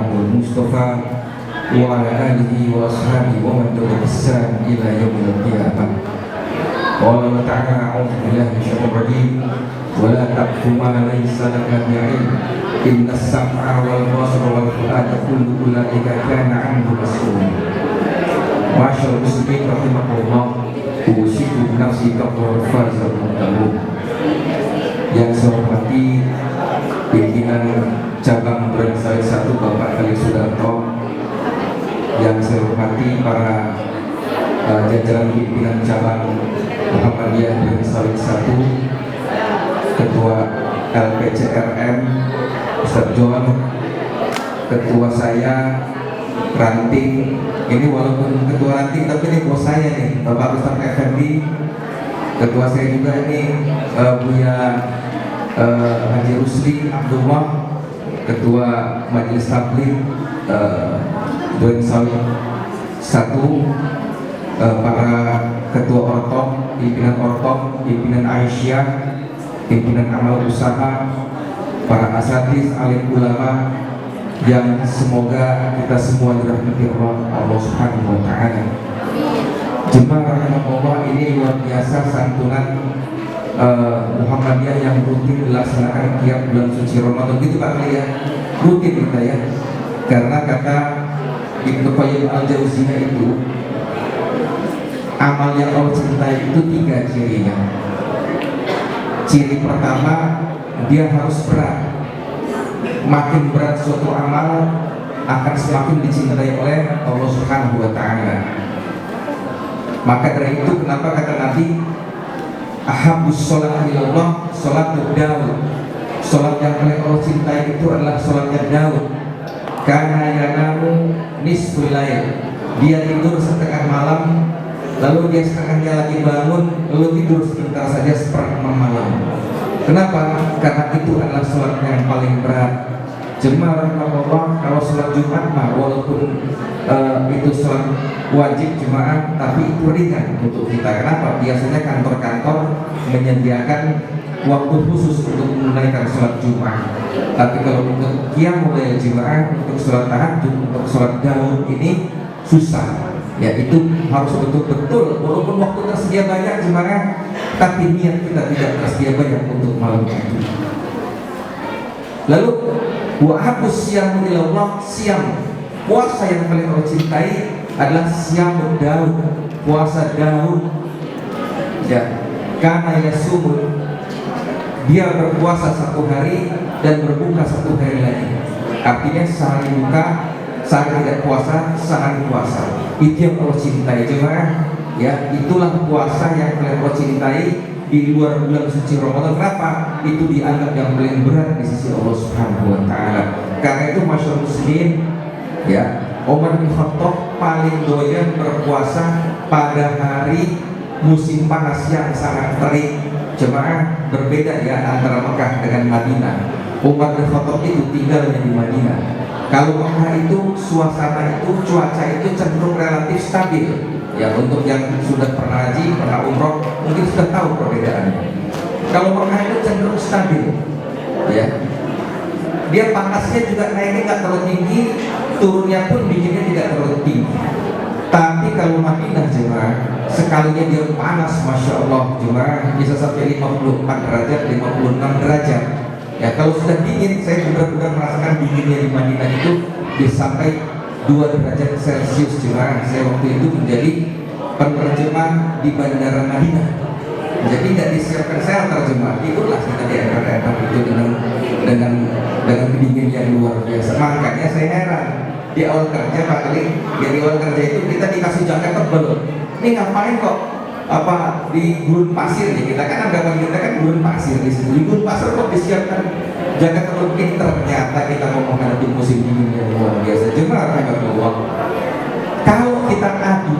Muhammadul Mustafa wa ala alihi wa ashabihi wa man tabi'ahum bi ihsan ila yaumil qiyamah. Qala Allah ta'ala a'udzu billahi minasyaitonir rajim wa la taqfu ma laysa laka bi'ilm innas sam'a wal basara wal fu'ada kullu ulaika kana 'anhu mas'ula. Masyaallah muslimin rahimakumullah, usiku nafsi taqwa fazal muttaqun. Yang saya hormati pimpinan cabang Duren Sawit 1 Bapak Khalid Sudarto, yang saya hormati para jajaran pimpinan cabang Muhammadiyah Duren Sawit 1, Ketua LPCRM Ustadz John, ketua saya ranting, ini walaupun ketua ranting tapi ini bos saya nih, Bapak Ustadz Effendi. Ketua saya juga ini Buya Haji Rusli Abdullah, Ketua Majelis Tabligh Duren Sawit 1, para ketua Ortok, pimpinan Ortok, pimpinan Aisyah, pimpinan amal usaha, para asatidz, alim ulama, yang semoga kita semua dirahmati Allah Subhanahu wa taala. Jemaah rahimahullah, ini luar biasa santunan Muhammadiyah yang rutin dilaksanakan tiap bulan suci Ramadan, gitu Pak Kli ya, rutin kita ya. Karena kata Ibnu Qayyim al-Jauziyah itu, amal yang Allah cintai itu 3 cirinya. Ciri pertama, dia harus berat. Makin berat suatu amal akan semakin dicintai oleh Allah Subhanahu wa taala. Maka dari itu kenapa kata Nabi, ahabbus sholat ilallah sholatul Daud. Sholat yang paling Allah cintai itu adalah sholatnya Daud. Karena yanamu nisful lail, dia tidur setengah malam, lalu dia setengahnya lagi bangun, lalu tidur sebentar saja seperempat malam. Kenapa? Karena itu adalah sholat yang paling berat. Jemaah rahimahullah, kalau sholat Jumat mah walaupun itu sholat wajib jemaah, tapi itu ringan untuk kita. Kenapa? Biasanya kantor-kantor menyediakan waktu khusus untuk menunaikan sholat Jumat. Tapi kalau untuk qiyamul lail jemaah, untuk sholat tahajud, untuk sholat Daud ini susah. Ya, itu harus betul-betul, walaupun waktu tersedia banyak jemaah, tapi niat kita tidak tersedia banyak untuk malam itu. Lalu wa habus siyam ilallah, siyam, puasa yang paling Allah cintai adalah siyam Daud, puasa Daud. Ya, karena yasumul, dia berpuasa 1 hari dan berbuka 1 hari lagi. Artinya sehari buka, sehari tidak puasa, sehari puasa. Itu yang Allah cintai jemaah. Ya, itulah puasa yang paling Allah cintai di luar bulan suci Ramadan. Kenapa? Itu dianggap yang paling berat di sisi Allah Subhanahu wa taala. Karena itu masyarakat muslimin, ya, Umar bin Khattab paling doyan berpuasa pada hari musim panas yang sangat terik. Jemaah, berbeda ya antara Mekah dengan Madinah. Umar bin Khattab itu tinggalnya di Madinah. Kalau Mekah itu suasana itu, cuaca itu cenderung relatif stabil. Ya, untuk yang sudah pernah haji, pernah umroh, mungkin sudah tahu perbedaannya. Kalau Mekah itu cenderung stabil, ya. Dia panasnya juga naiknya nggak terlalu tinggi, turunnya pun dinginnya tidak terlalu tinggi. Tapi kalau Madinah jemaah, sekalinya dia panas, masya Allah jemaah, bisa sampai 54 derajat, 56 derajat. Ya, kalau sudah dingin, saya benar-benar merasakan dinginnya di Madinah itu bisa sampai 2 derajat Celcius jemaah. Saya waktu itu menjadi penerjemah di Bandara Madinah. Jadi nggak disiapkan shelter jemaah, itulah kita di airport itu dengan dingin yang luar biasa. Makanya saya heran di awal kerja Pak Kali, ya di awal kerja itu kita dikasih jaket tebal. Ini ngapain kok apa di gurun pasir nih? Kita kan anggapan kita kan gurun pasir di situ. Di gurun pasir kok disiapkan jaket tebal pinter. Ternyata kita ngomong menghadapi musim dingin yang luar biasa. Jemaah rahimahullah, kalau kita adu,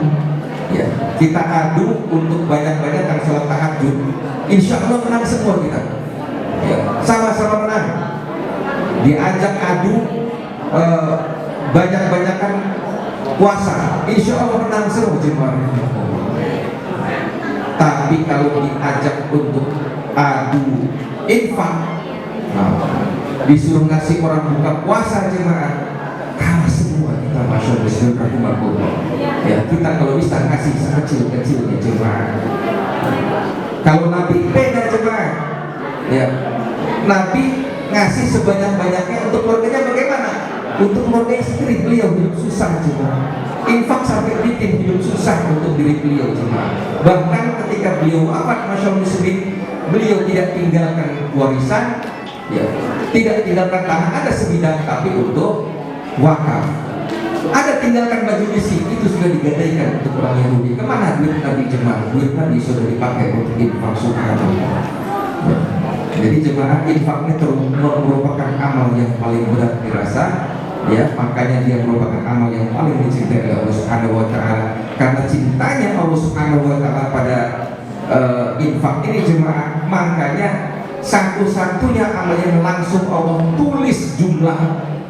ya, kita adu untuk banyak-banyak yang sholat tahajud, insya Allah menang semua kita. Ya, sama-sama menang. Diajak adu banyak-banyakan puasa, insya Allah menang semua jemaah. Tapi kalau diajak untuk adu infak, disuruh ngasih orang buka puasa jemaah, kita kalau bisa ngasih sekecil-kecilnya jemaah. Kalau Nabi beda jemaah, ya Nabi ngasih sebanyak-banyaknya untuk keluarganya. Bagaimana? Untuk keluarga istri beliau hidup susah jemaah. Infak sampai bikin hidup susah untuk diri beliau jemaah. Bahkan ketika beliau wafat, masyaallah muslimin, beliau tidak tinggalkan warisan, ya, tidak tinggalkan tanah, ada sebidang tapi untuk wakaf. Ada tinggalkan baju besi, itu sudah digadaikan untuk orang Yahudi. Kemana duit Nabi jemaah? Duit Nabi sudah dipakai untuk infak, subhanallah. Ya. Jadi jemaah, infak ini merupakan amal yang paling berat dirasa, ya, makanya dia merupakan amal yang paling dicintai oleh Allah Subhanahu wa taala. Karena cintanya Allah Subhanahu wa taala pada infak ini jemaah, makanya satu-satunya amal yang langsung Allah tulis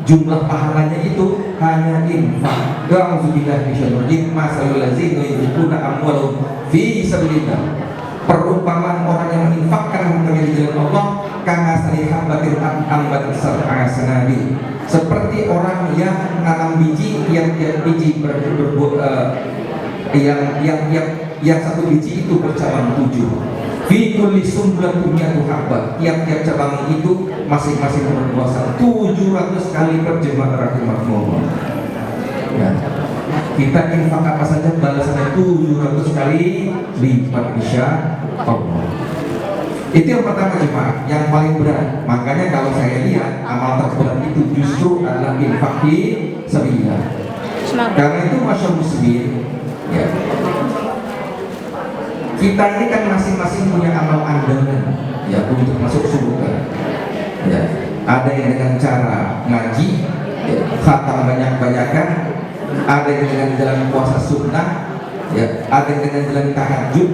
jumlah pahalanya itu hanya infak. A'udzubillahi minasyaitonir rajim. Masalul ladzina yunfiquna amwalahum fi sabilillah. Perumpamaan orang yang menginfakkan hartanya di jalan Allah, kama salihabatin ambat sab'a sanadi, seperti orang yang menanam biji, tiap-tiap biji yang satu biji itu bercabang 7. Fi kulli sumbulatin mi'atu habbat, tiap-tiap cabang itu masing-masing berkuasa 700 kali per jemaah rahimahullah. Ya. Kita infak apa saja balasannya 700 kali lipat insya Allah. Itu yang pertama jemaah, yang paling berat. Makanya kalau saya lihat amal terberat itu justru adalah infak fi sabilillah. Karena itu masyaallah muslimin, ya, kita ini kan masing-masing punya amal andalan, ya, untuk masuk surga. Ya, ada yang dengan cara ngaji, ya, khatam banyak-banyakan, ada yang dengan jalan puasa sunnah, ya, ada yang dengan jalan tahajud.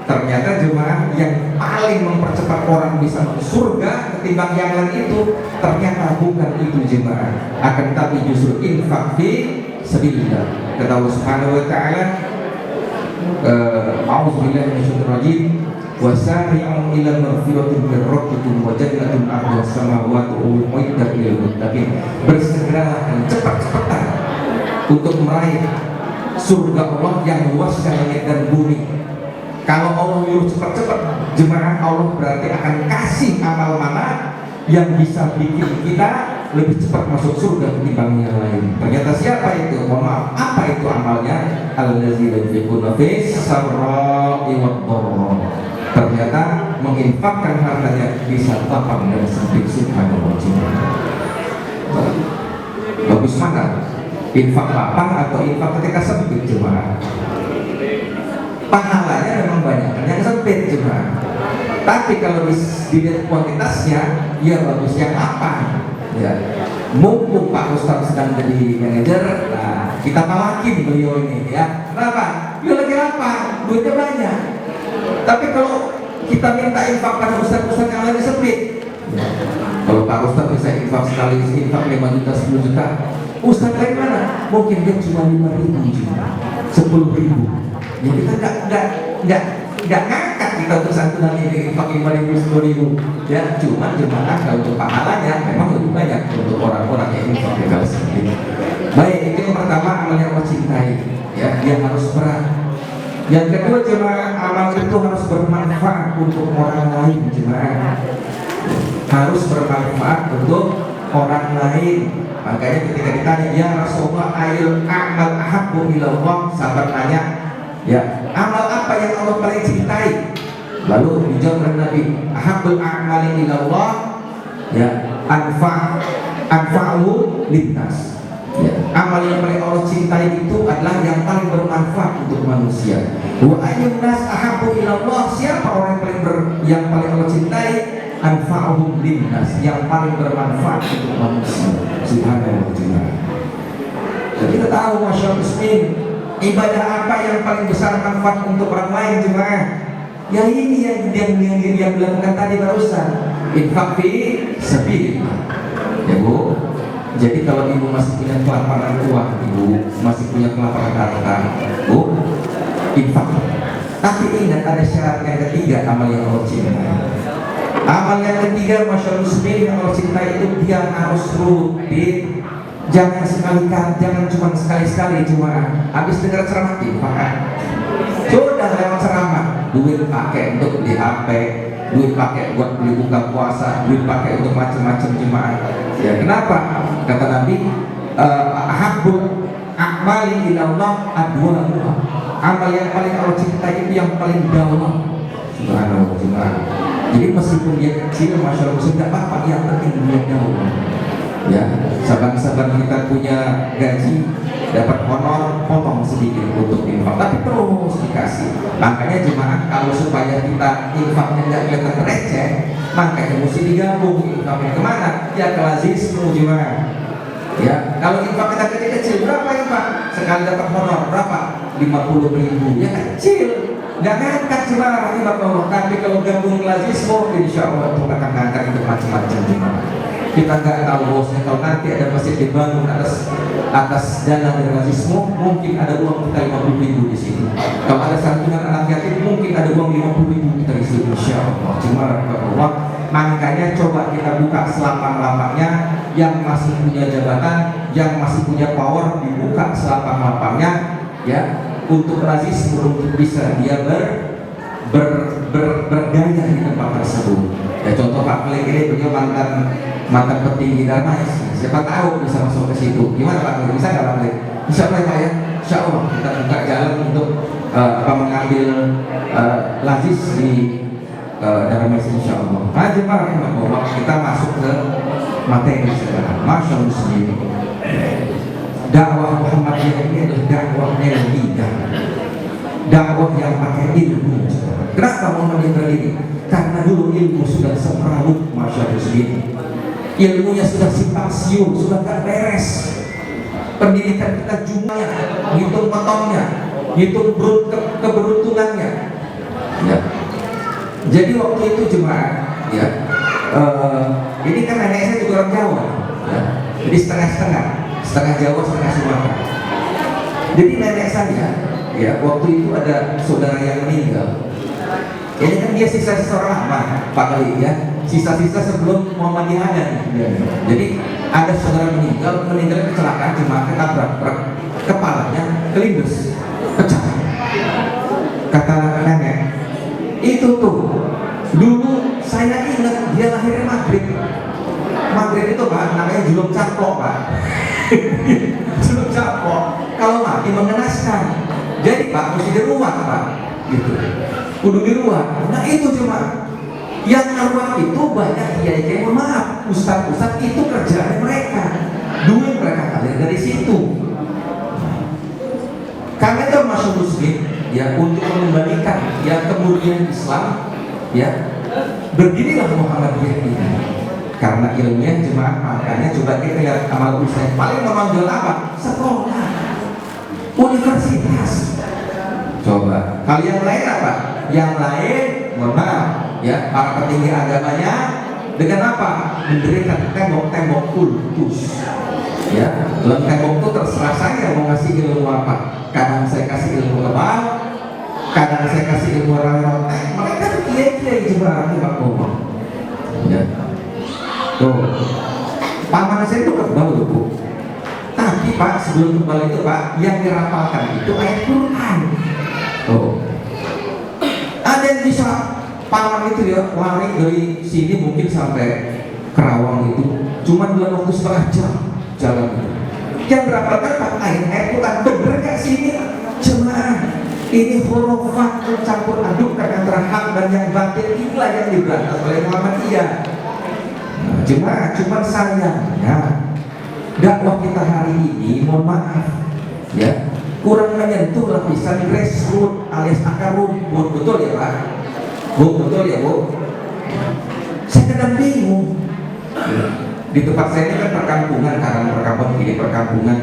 Ternyata jemaah yang paling mempercepat orang bisa masuk surga ketimbang yang lain itu ternyata bukan itu jemaah, akan tapi justru infak fi sabilillah. Kata Allah Subhanahu wa taala, a'udzubillahi minasyaitonir rajim, wasari'u ila maghfiratin min rabbikum wa jannatin 'arduha as-samawati wal ardu uiddat lil muttaqin. Bersegeralah dan cepat-cepatan untuk meraih surga Allah yang luasnya langit dan bumi. Kalau Allah nyuruh cepat-cepat jemaah, Allah berarti akan kasih amal mana yang bisa bikin kita lebih cepat masuk surga ketimbang yang lain. Ternyata siapa itu? Mohon maaf, apa itu amalnya? Allazina yunfiquna fis sarra'i wad dharra. Ternyata menginfakkan hartanya bisa lapang dan sempit, subhanallah. Bagus mana? Infak lapang atau infak ketika sempit jemaah? Pahalanya memang banyak, yang sempit jemaah. Tapi kalau dilihat kuantitasnya, ya bagus yang lapang. Ya, mumpung Pak Ustaz sedang jadi manajer, nah, kita palakin beliau ini, ya. Kenapa? Beliau lagi lapang, duitnya banyak. Tapi kalau kita minta infak pada Ustaz-Ustaz yang lain sempit, ya. Kalau Pak Ustaz bisa infak sekali, infak 5 juta, 10 juta, Ustaz lain mana? Mungkin dia cuma 5.000 juta, 10.000. Ya kita nggak ngangkat kita untuk santunan ini infak 5.000, 10.000. Ya cuma jemaah kalau untuk pahalanya memang lebih banyak untuk orang-orang yang infak kalau seperti ini. Baik, itu yang pertama, amal yang Allah cintai, ya, dia harus berat. Yang kedua jemaah, amal itu harus bermanfaat untuk orang lain jemaah. Harus bermanfaat untuk orang lain. Makanya ketika ditanya, ya Rasulullah, ayul amal ahabbu ilallah, sahabat tanya, ya, amal apa yang Allah paling cintai? Lalu dijawab oleh Nabi, ahabbul a'mali ilallah, ya, anfa'u linnas. Ya, amal yang paling Allah cintai itu adalah yang paling bermanfaat untuk manusia. Wa ayyun nas ahabbu ilallah, siapa orang yang paling Allah cintai? Anfa'uhum linnas, yang paling bermanfaat untuk manusia. Subhanallah. Jadi kita tahu masyaallah muslim, ibadah apa yang paling besar manfaat untuk orang lain jemaah? Ya ini yang dilakukan tadi barusan, infak fi sabilillah. Ya Bu, jadi kalau ibu masih punya kelaparan uang, ibu masih punya kelaparan harta, Bu, infak. Tapi ingat ada syarat yang ketiga, amal yang Allah cintai. Amal yang ketiga masyaallah muslim yang Allah cintai itu dia harus rutin. Jangan jangan cuma sekali-sekali cuma habis dengar ceramah infak. Sudah lewat ceramah, duit pakai untuk beli HP, duit pakai buat beli buka puasa, duit pakai untuk macam-macam jemaah. Ya kenapa? Kata Nabi, ahabbul a'mali ilallah adwamuha. Amal yang paling Allah cintai itu yang paling dalam. Subhanallah jemaah. Jadi meskipun dia kecil, masya Allah, tidak apa-apa, yang penting dia dalam. Ya, saban-saban kita punya gaji, dapat honor, potong sedikit untuk infak, tapi terus dikasih. Makanya jemaah, kalau supaya kita infaknya nggak kelihatan receh, makanya mesti digabung. Infaknya kemana? Ya ke lazismu jemaah. Ya, kalau infak kita kecil-kecil, berapa infak? Sekali dapat honor berapa? 50.000. Ya kecil, nggak ngangkat jemaah rahimahullah. Tapi kalau gabung lazismu, insya Allah itu akan ngangkat itu macam-macam jemaah. Kita nggak tahu bosnya, kalau nanti ada masjid dibangun atas dana dari lazismu, mungkin ada uang kita 50.000 di sini. Kalau ada santunan anak yatim, mungkin ada uang 50.000 kita isi, insya Allah. Cuma Allah, makanya coba kita buka selapang-lapangnya. Yang masih punya jabatan, yang masih punya power, dibuka selapang-lapangnya, ya, untuk lazismu, untuk bisa dia berdaya di tempat tersebut. Ya contoh Pak Klik ini, beliau mantan petinggi Darmais. Siapa tahu bisa masuk ke situ. Gimana Pak Klik? Bisa nggak Pak Klik? Insya Allah Pak ya. Insya Allah kita buka jalan untuk mengambil lazis di Darmais insya Allah. Nah jemaah kita masuk ke materi sekarang. Masya Allah sendiri. Dakwah Muhammadiyah ini adalah dakwah yang lidah, dakwah yang pakai ilmu. Kenapa Muhammadiyah berdiri? Karena dulu ilmu sudah seperabot, Masya Allah sendiri. Ilmunya sudah simpang siur, sudah gak beres. Pendidikan kita jumlahnya, hitung potongnya, hitung keberuntungannya. Ya. Jadi waktu itu jemaah, ya, ini kan nenek saya juga orang Jawa, ya. Jadi setengah Jawa, setengah Sumatera. Jadi nenek saya, ya, waktu itu ada saudara yang meninggal. Ini kan dia sisa-sisa orang lama, Pak Kali ya, sisa-sisa sebelum Muhammadiyah ada. Ya. Jadi ada saudara meninggal kecelakaan, cuma ketabrak truk, kepalanya kelindes, pecah. Kata nenek, itu tuh dulu saya ingat dia lahirnya maghrib itu Pak, namanya julung caplok Pak. Julung caplok, kalau mati mengenaskan. Jadi Pak mesti diruat Pak, gitu. Kudu diruat. Nah itu cuma yang ngeruat itu banyak kiai-kiai, mohon maaf, ustaz-ustaz itu kerjaan mereka, duit mereka kalir dari situ. Kami termasuk muslim, ya, untuk mengembalikan ya kemuliaan Islam, ya, berdirilah Muhammadiyah ini. Karena ilmunya cuma, makanya coba kita lihat amal usaha paling menonjol apa? Sekolah, universitas. Coba. Kalau yang lain apa? Yang lain, mohon maaf, ya, para petinggi agamanya dengan apa? Mendirikan tembok-tembok kultus. Ya, dalam tembok itu terserah saya mau ngasih ilmu apa. Kadang saya kasih ilmu kebal, kadang saya kasih ilmu rame-rame. Mereka tuh kiai-kiai juga Pak Bobo. Ya. Tuh, paman saya itu kebal loh Bu. Tapi Pak, sebelum kebal itu Pak, yang dirapalkan itu ayat Quran. Tuh, ada yang bisa paman itu ya lari dari sini mungkin sampai Kerawang itu cuma dalam waktu setengah jam jalan itu. Yang berapalkan Pak ayat Quran, bener gak sih ini jemaah? Ini hurufat campur aduk antara hak dan yang batil, inilah yang diberantas oleh Muhammadiyah. Jemaah, cuman sayangnya dakwah kita hari ini, mohon maaf, ya, kurang menyentuh lapisan grassroots alias akar rumput. Betul ya Pak? Bu, betul ya Bu? Saya kadang bingung. Di tempat saya ini kan perkampungan, karang perkampungan ini perkampungan.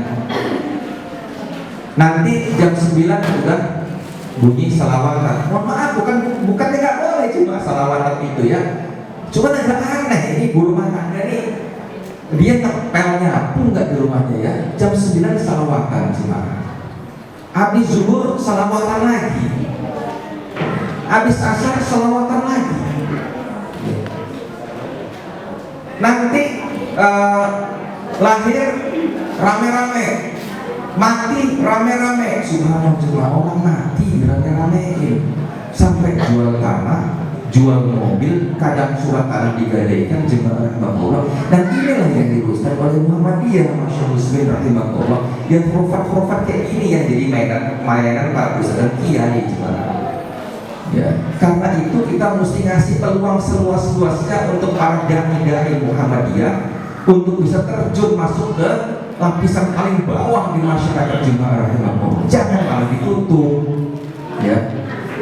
Nanti jam 9 sudah bunyi salawatan. Mohon maaf, bukannya nggak boleh cuma salawatan itu ya. Cuma agak aneh, ini guru rumah tangga nih, dia ngepelnya pun nggak di rumahnya ya. Jam 9 salawatan cuma. Habis zuhur salawatan lagi. Habis asar salawatan lagi. Nanti lahir rame-rame, mati rame-rame. Subhanallah, jemaah, orang mati rame-rame, sampai jual tanah, jual mobil, kadang surat tanah digadaikan, jemaah rahimahullah. Dan inilah yang diruskan oleh Muhammadiyah, masya muslim rahimahullah. Yang profat-profat kayak ini yang jadi mainan para ustaz dan kiai, jemaah. Ya, karena itu kita mesti ngasih peluang seluas-luasnya untuk para dai Muhammadiyah untuk bisa terjun masuk ke lapisan paling bawah di masyarakat, jemaah rahimahullah. Jangan malah ditutup. Ya,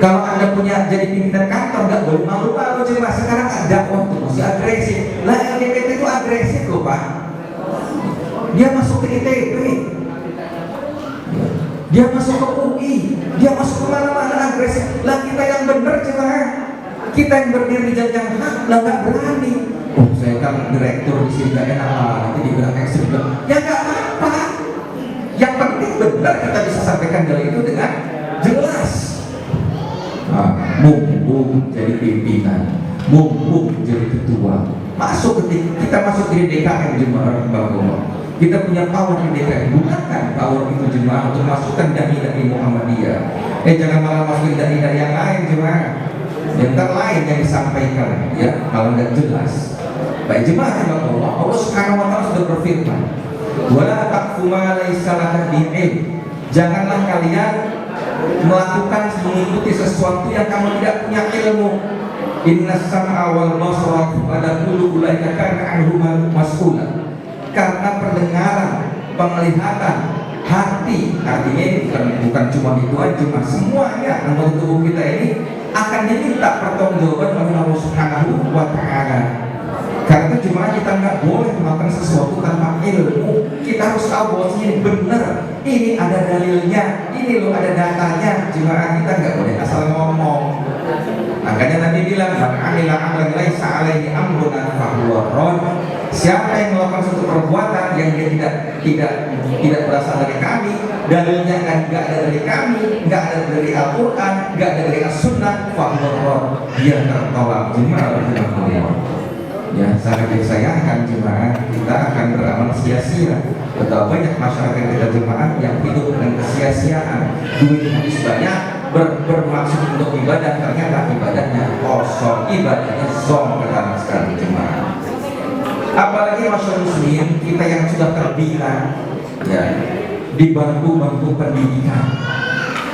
kalau Anda punya jadi pimpinan kantor, nggak boleh malu-malu, jemaah. Sekarang ada dakwah tuh masih agresif. Lah LGBT itu agresif loh, Pak. Dia masuk ke ITB, dia masuk ke UI, dia masuk kemana-mana agresif. Lah kita yang benar, jemaah, kita yang berdiri di jalan hak, lah nggak berani. Oh, saya kan direktur di sini, nggak enak lah, nanti dibilang ekstrim. Ya nggak apa-apa. Yang penting benar kita bisa sampaikan hal itu dengan jelas. Mumpung jadi pimpinan, mumpung jadi ketua, kita masuk di DKM, jemaah rahimahullah. Kita punya power di DKM, gunakan power itu, jemaah, untuk masukkan dai-dai Muhammadiyah. Jangan malah masukin dai-dai yang lain, jemaah. Yang lain yang disampaikan, ya malah nggak jelas. Baik, jemaah rahimahullah, Allah Subhanahu wa taala sudah berfirman, "Wala taqfu ma laysa laka bihi ilm." Janganlah kalian melakukan mengikuti sesuatu yang kamu tidak punya ilmu. Inna sam'a wal basara pada kullu ulaika kana anhu mas'ula. Karena pendengaran, penglihatan, hati, artinya bukan cuma itu aja, semuanya anggota tubuh kita ini akan diminta pertanggungjawaban oleh Allah Subhanahu wa taala. Karena cuma kita nggak boleh melakukan sesuatu tanpa ilmu. Kita harus tahu bahwa ini benar, ini ada dalilnya, ini loh ada datanya. Jemaah, kita nggak boleh asal ngomong. Makanya Nabi bilang, "Man 'amila 'amalan laisa 'alaihi amruna fahuwa rad." Siapa yang melakukan suatu perbuatan yang dia tidak berasal dari kami, dalilnya kan nggak ada dari kami, nggak ada dari Al-Quran, nggak ada dari As-Sunnah, fahuwa rad, dia tertolak. Jemaah rahimahullah. Ya, sangat disayangkan, jemaah, kita akan beramal sia-sia. Betapa banyak masyarakat kita, jemaah, yang hidup dengan kesia-siaan, duit habis banyak, bermaksud untuk ibadah, ternyata ibadahnya kosong, ibadahnya zong, kata sekali, jemaah. Apalagi masyarakat muslim kita yang sudah terbina, ya, di bangku-bangku pendidikan,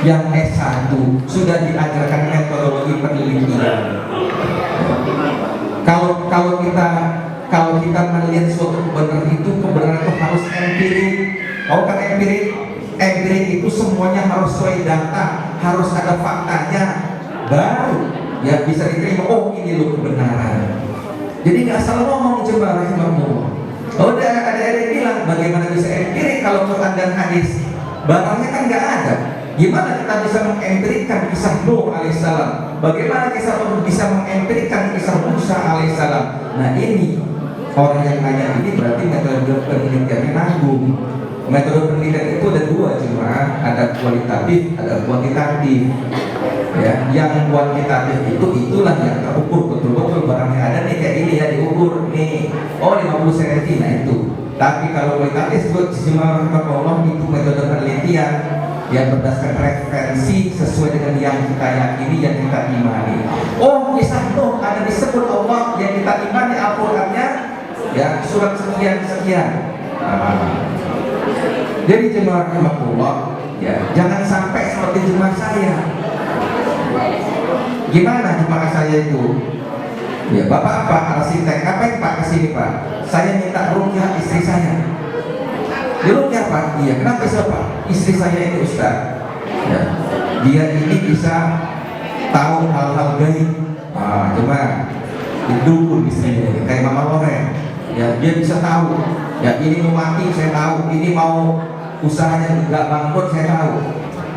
yang S1 sudah diajarkan metodologi penelitian. Kalau kita melihat suatu kebenaran itu harus empirik. Kan empirik itu semuanya harus sesuai data, harus ada faktanya, baru ya bisa diterima. Oh, ini loh kebenaran. Jadi nggak asal ngomong, jemaah rahimahullah. Ada yang bilang bagaimana bisa empirik kalau Quran dan hadis barangnya kan nggak ada. Gimana kita bisa mengempirikan kisah Nuh alaihissalam? Bagaimana kita bisa mengempirikan kisah Musa alaihissalam? Nah, ini orang yang nanya ini berarti metode penelitiannya nanggung. Metode penelitian itu ada dua, jemaah, ada kualitatif, ada kuantitatif. Ya, yang kuantitatif itulah yang terukur betul-betul barangnya ada nih, kayak ini ya, diukur nih, oh 50 cm, nah itu. Tapi kalau kualitatif buat jemaah rahimahullah itu metode penelitian yang berdasarkan referensi sesuai dengan yang kita yakini, yang kita imani. Oh, kisah Nuh ada disebut Allah, yang kita imani Al-Qur'annya ya surat sekian. Jadi jemaah rahimahullah, ya jangan sampai seperti jemaah saya. Gimana jemaah saya itu? Ya, Bapak apa arsitek? Ngapain Pak kesini Pak? Saya minta rukyah istri saya. Dirukyah Pak? Iya. Kenapa siapa? Istri saya itu Ustaz. Ya, dia ini bisa tahu hal-hal gaib. Coba didukung istrinya kayak Mama Loren. Ya, dia bisa tahu. Ya, ini mau mati saya tahu. Ini mau usahanya nggak bangkrut saya tahu.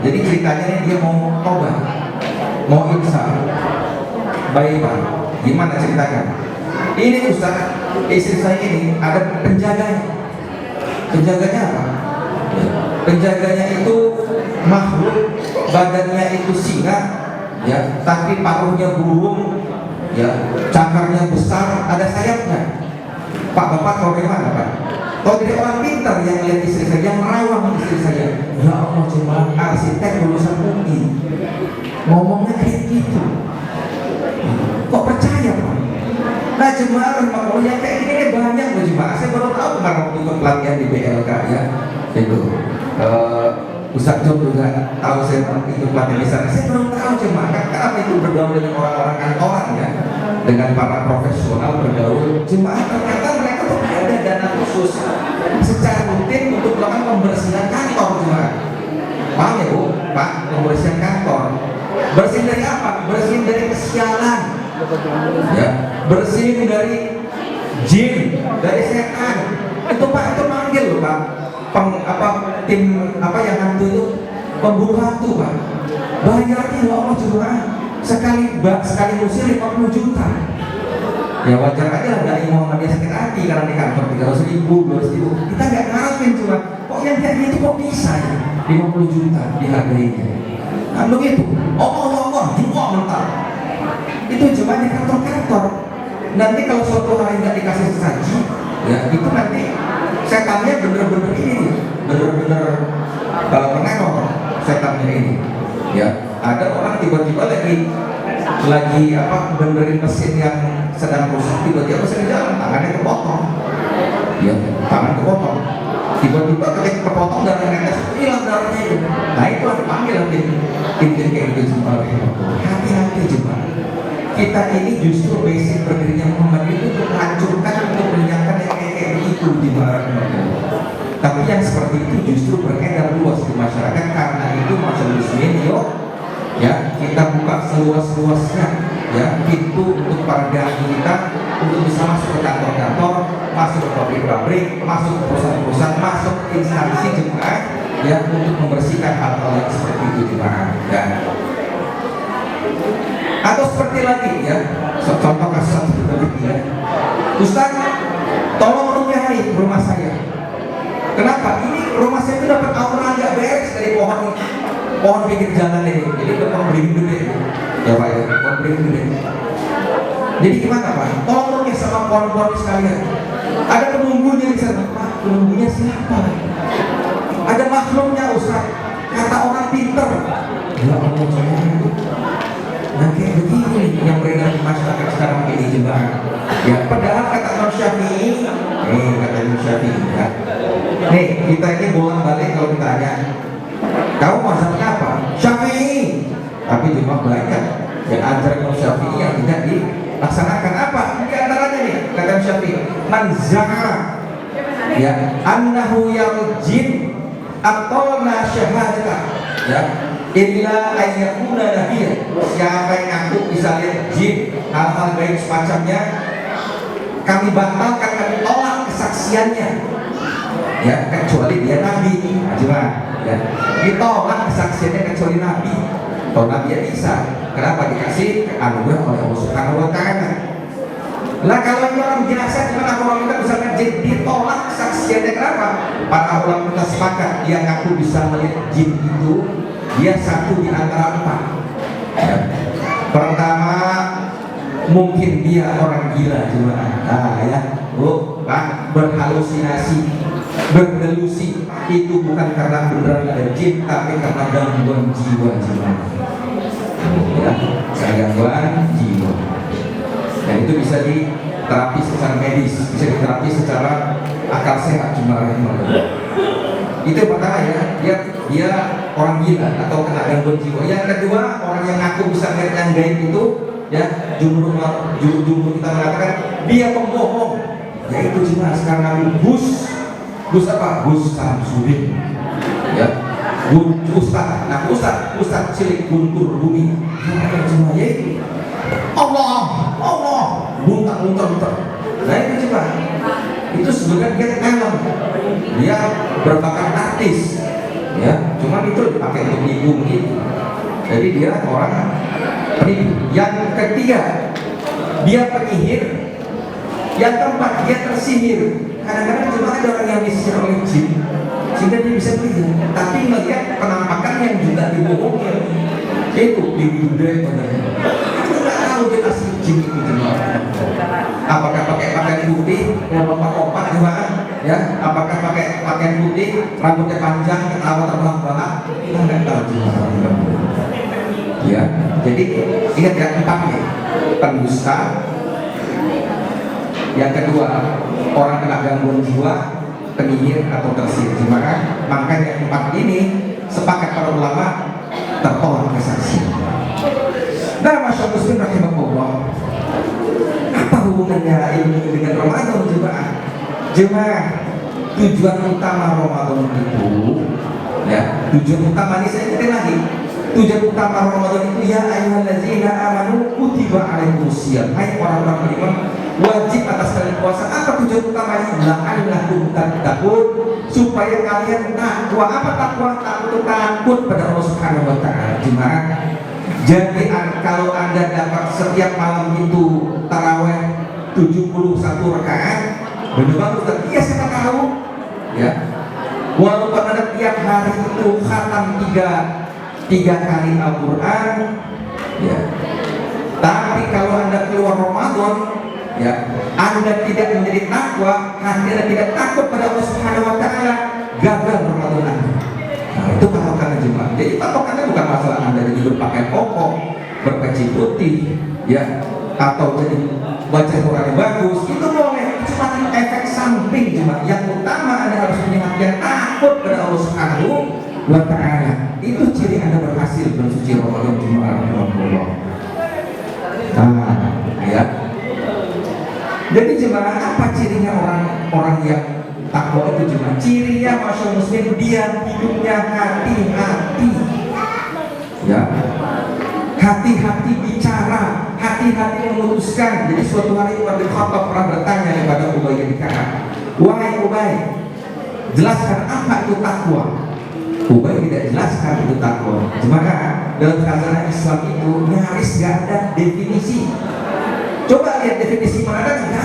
Jadi ceritanya ini dia mau tobat, mau insaf. Baik Pak, gimana ceritanya? Ini Ustaz, istri saya ini ada penjaganya. Penjaganya apa? Penjaganya itu makhluk, badannya itu singa, ya, tapi paruhnya burung, ya, cakarnya besar, ada sayapnya. Pak, Bapak tahu dari mana Pak? Kalau jadi orang pintar yang lihat istri saya, yang merawat istri saya, ya Allah cuma arsitek lulusan UI, ngomongnya kayak gitu. Kok percaya Pak? Nah jemaah rahimahullah yang kayak gini banyak loh jemaah. Saya baru tahu kemarin waktu ikut pelatihan di BLK ya, itu Ustaz Jom juga tahu saya ikut pelatihan di sana. Saya baru tahu jemaah karena itu bergaul dengan orang-orang kantoran ya, dengan para profesional bergaul jemaah, ternyata mereka tuh ada dana khusus secara rutin untuk melakukan pembersihan kantor jemaah. Paham ya Bu? Pak, pembersihan kantor. Bersihin dari apa? Bersihin dari kesialan. Ya, bersihin dari jin, dari setan. Itu Pak, itu manggil loh Pak. Tim yang hantu itu pemburu hantu Pak. Bayarnya ya Allah cuma sekali musir 50 juta. Ya wajar aja lah dari Muhammadiyah sakit hati karena di kantor 300.000, 200.000. Kita nggak ngarepin cuma kok yang kayak gitu kok bisa ya 50 juta dihargainya. Nah begitu, Allah, jual mental. Itu cuma di kantor-kantor. Nanti kalau suatu hari nggak dikasih sesaji, ya itu nanti setannya bener-bener ini, bener-bener meneror setannya ini. Ya, ada orang tiba-tiba lagi benerin mesin yang sedang rusak, tiba-tiba mesin jalan, tangannya kepotong. Ya, tangan kepotong. Tiba-tiba ketika kepotong darah netes hilang darahnya itu. Nah itu harus dipanggil tim kayak gitu semua. Hati-hati juga. Kita ini justru basic berdirinya Muhammad itu untuk menghancurkan, untuk meninggalkan yang kayak itu di barat. Tapi yang seperti itu justru beredar luas di masyarakat karena itu masyarakat muslimin ya kita buka seluas-luasnya ya pintu untuk para dai kita untuk bisa masuk ke kantor-kantor, masuk ke pabrik-pabrik, masuk ke perusahaan-perusahaan, masuk ke instansi jemaah ya untuk membersihkan hal-hal yang seperti itu jemaah ya. Atau seperti lagi ya, contoh kasus seperti lagi ya, Ustaz tolong menuhi rumah saya. Kenapa? Ini rumah saya itu dapat aura nggak beres dari pohon pinggir jalan ini. Jadi pohon beringin gede ya Pak ya, pohon beringin gede. Jadi gimana Pak? Tolong ya sama pohon-pohon sekalian. Ada penunggunya di sana Pak. Penunggunya siapa? Ada makhluknya Ustaz. Kata orang pinter. Ya Allah jangan. Nah kayak begini yang beredar di masyarakat sekarang ini juga. Ya padahal kata Imam Syafi'i, kata Imam Syafi'i ya. Nih kita ini bolak-balik kalau ditanya, kamu mazhabnya apa? Syafi'i. Tapi cuma banyak yang ajaran Imam Syafi'i yang tidak dilaksanakan. Apa? Di antaranya nih kata Imam Syafi'i, man za'a ya annahu yarjin atau nasyahadata ya illa ayyakuna nabiyya. Siapa yang ngaku bisa lihat jin hal-hal baik semacamnya, kami batalkan, kami tolak kesaksiannya ya kecuali dia nabi. Cuma ya ditolak kesaksiannya kecuali nabi. Kalau nabi ya bisa, kenapa dikasih anugerah oleh Allah Subhanahu wa Ta'ala. Lah kalau ini orang biasa gimana orang kita bisa jin ditolak kesaksiannya? Kenapa? Para ulama kita sepakat dia ngaku bisa melihat jin itu dia satu di antara 4 ya. Pertama mungkin dia orang gila cuma ya Pak, berhalusinasi, berdelusi. Itu bukan karena beneran ada jin, tapi karena gangguan jiwa ya, gangguan jiwa. Dan itu bisa diterapi secara medis, bisa diterapi secara akal sehat cuma itu pertama ya, dia orang gila atau kena gangguan jiwa. Yang kedua, orang yang ngaku bisa melihat yang gaib itu ya, jumhur kita mengatakan dia pembohong. Yaitu cuma sekarang Gus apa? Gus Samsudin ya, Ustaz. Nah Ustaz cilik guntur bumi. Cuma yaitu Allah buntar. Nah itu cuma itu sebenarnya dia talent, dia berbakat artis ya, cuman itu dipakai untuk nipu gitu. Jadi dia orang penipu. Yang ketiga dia penyihir. Yang keempat dia tersihir. Kadang-kadang cuma ada orang yang disihir oleh jin sehingga dia bisa melihat, tapi melihat penampakan yang juga dibohongin. Itu dibude benernya. Kita nggak tahu dia asli jin itu. Apakah pakai pakaian putih, yang lompat-lompat juga? ya, apakah pakai pakaian putih, rambutnya panjang, ketawa terbang-terbang, kita nggak tahu juga. Ya, jadi ingat ya, 4 nih, pendusta. Yang kedua, orang kena gangguan jiwa, penyihir atau tersihir. Makanya 4 ini sepakat para ulama tertolak kesaksian. Nah, masyaallah muslim rahimahullah, apa hubungannya ilmu dengan Ramadan jemaah? Jemaah, tujuan utama Ramadan itu, ya, tujuan utama ini saya ingetin lagi. Tujuan utama Ramadan itu ya ayyuhallazina amanu kutiba alaikumusiyam. Hai orang-orang beriman, wajib atas kalian puasa. Apa tujuan utamanya? La'allakum tattaqun, supaya kalian takwa. Apa takwa? Takut pada Allah Subhanahu wa taala. Jemaah, jadi kalau Anda dapat setiap malam itu tarawih 71 rakaat, benar banget. Iya, saya tahu. Ya. Walaupun Anda tiap hari itu khatam 3 kali Al-Quran, ya. Tapi kalau Anda keluar Ramadan, ya, Anda tidak menjadi takwa, Anda tidak takut pada Allah Subhanahu wa taala, gagal Ramadan Anda. Nah, itu patokannya jemaah. Jadi patokannya bukan masalah Anda jadi berpakaian koko, berpeci putih, ya, atau jadi baca Quran yang bagus. Itu boleh, cuma efek samping jemaah. Yang utama Anda harus punya hati yang takut pada Allah Subhanahu wa ta'ala. Itu ciri Anda berhasil bersuci Ramadan jemaah. Nah, ya. Jadi jemaah, apa cirinya orang-orang yang takwa itu jemaah? Cirinya masyaallah muslim, dia hidupnya hati-hati. Ya. Hati-hati bicara, hati-hati memutuskan. Jadi suatu hari Umar bin Khattab pernah bertanya kepada Ubay bin Ka'ab, "Wahai Ubay, jelaskan apa itu takwa?" Ubay tidak jelaskan itu takwa. Jemaah, dalam khazanah Islam itu nyaris gak ada definisi. Coba lihat definisi mana ada? Gak ada.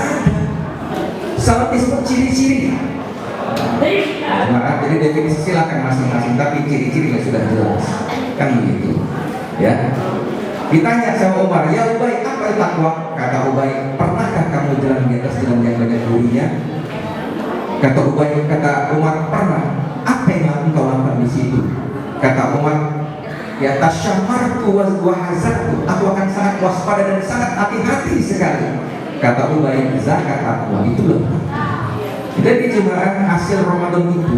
Salatisme ciri-ciri. Jemaah, jadi definisi silakan masing-masing, tapi ciri-cirinya sudah jelas. Kan begitu. Ya. Ditanya sama Umar, "Ya Ubay, apa itu takwa?" Kata Ubay, "Pernahkah kamu jalan di atas jalan yang banyak durinya?" Kata Umar, "Pernah." "Apa yang engkau lakukan di situ?" Kata Umar, "Ya tasyamartu wa hazartu." Aku akan sangat waspada dan sangat hati-hati sekali. Kata Ubay, "Zakat takwa itu loh." Jadi jemaah, hasil Ramadan itu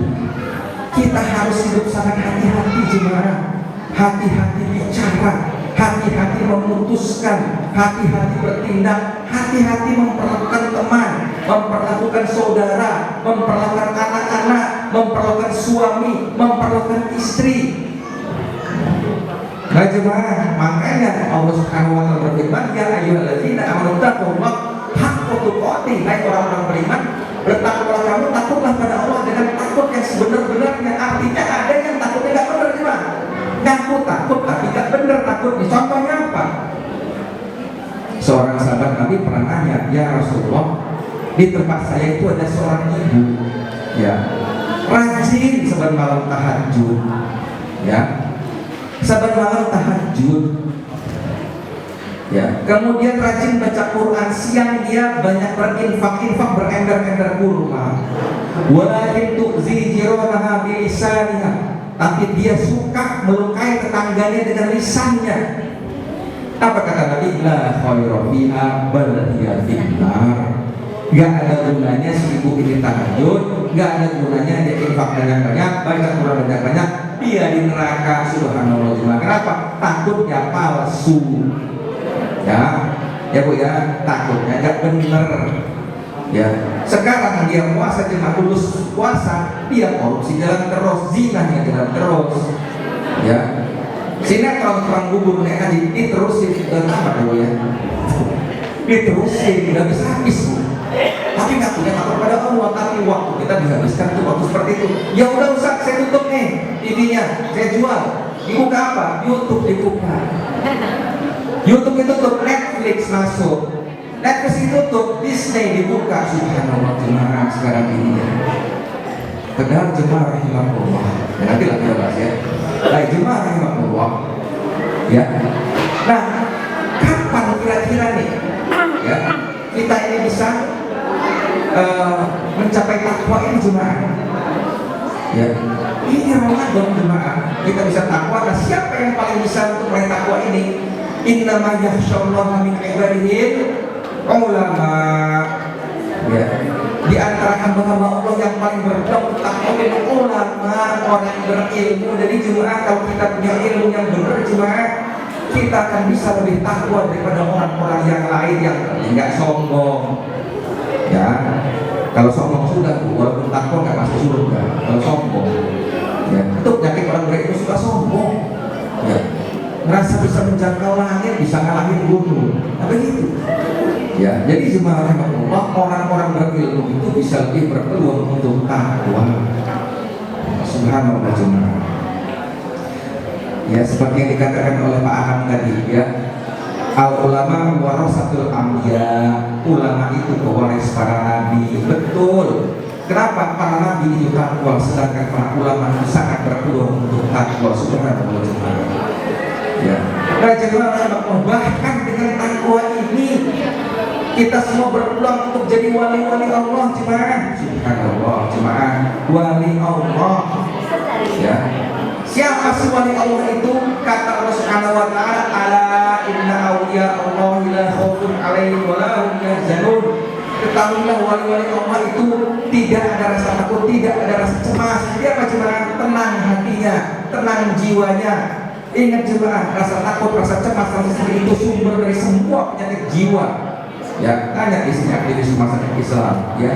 kita harus hidup sangat hati-hati jemaah. Hati-hati bicara, hati-hati memutuskan, hati-hati bertindak, hati-hati memperlakukan teman, memperlakukan saudara, memperlakukan anak-anak, memperlakukan suami, memperlakukan istri. Nah jemaah, makanya Allah Subhanahu wa taala berfirman, "Ya ayyuhallazina amanu taqullaha haqqa tuqatih." Hai orang-orang beriman, bertakwalah kamu, takutlah pada Allah dengan takut yang sebenar-benarnya. Artinya ada yang takutnya enggak benar jemaah. Ngaku takut tapi gak bener takutnya. Contohnya apa? Seorang sahabat Nabi pernah nanya, "Ya Rasulullah, di tempat saya itu ada seorang ibu, ya, rajin saban malam tahajud, ya, saban malam tahajud, ya, kemudian rajin baca Quran, siang dia banyak berinfak berember-ember kurma, walakin tu'zi jiranaha bilisaniha." Tapi dia suka melukai tetangganya dengan lisannya. Apa kata Nabi? "La khairu fiha bal hiya finnar." Gak ada gunanya si ibu ini tahajud, gak ada gunanya dia infak banyak-banyak, baca Quran banyak-banyak, dia di neraka. Subhanallah. Kenapa? Takutnya palsu. Ya Bu ya, takutnya gak bener. Ya, sekarang dia puasa cuma lulus puasa, dia korupsi jalan terus, zinanya jalan terus. Ya, sinetron perang bubur nek diterusin apa dulu ya? Diterusin, nggak bisa habis Bu. Tapi nggak punya takut pada Allah, tapi waktu kita dihabiskan tuh waktu seperti itu. Ya udah Ustaz, saya tutup nih TV-nya, saya jual. Dibuka apa? YouTube dibuka. YouTube ditutup, Netflix masuk. Netflix ditutup, Disney dibuka. Subhanallah jemaah sekarang ini ya. Padahal jemaah rahimahullah. Ya, nanti lah kita bahas ya. Baik jemaah rahimahullah. Ya. Nah, kapan kira-kira nih? Ya, kita ini bisa mencapai takwa ini jemaah. Ya, ini Ramadan jemaah. Kita bisa takwa. Nah, siapa yang paling bisa untuk meraih takwa ini? Innama yakhsyallaha min ibadihil ulama. Ya, di antara hamba-hamba Allah yang paling bertakwa itu ulama, orang yang berilmu. Jadi jemaah, kalau kita punya ilmu yang benar jemaah, kita akan bisa lebih takwa daripada orang-orang yang lain yang enggak sombong. Ya, kalau sombong sudah, walaupun takwa nggak masuk surga. Kalau sombong, ya, itu penyakit orang berilmu suka sombong. Ya, merasa bisa menjangkau langit, bisa ngalahin gunung. Apa gitu? Ya, jadi jemaah rahmatullah, orang-orang berilmu itu bisa lebih berpeluang untuk takwa. Subhanallah jemaah. Ya, seperti yang dikatakan oleh Pak Anam tadi, ya, al ulama warasatul anbiya, ulama itu pewaris para nabi. Betul. Kenapa para nabi itu takwa, sedangkan para ulama itu sangat berpeluang untuk takwa. Subhanallah jemaah. Ya, bahkan dengan takwa ini kita semua berpeluang untuk jadi wali-wali Allah jemaah. Subhanallah jemaah, wali Allah. Ya, siapa sih wali Allah itu? Kata Allah Subhanahu wa taala, ala inna awliya Allah la khaufun 'alaihim wa la hum yahzanun. Ketahuilah wali-wali Allah itu tidak ada rasa takut, tidak ada rasa cemas. Dia apa jemaah? Tenang hatinya, tenang jiwanya. Ingat jemaah, rasa takut, rasa cemas, rasa sedih itu sumber dari semua penyakit jiwa. Ya, tanya di sini aktivis rumah sakit Islam, ya.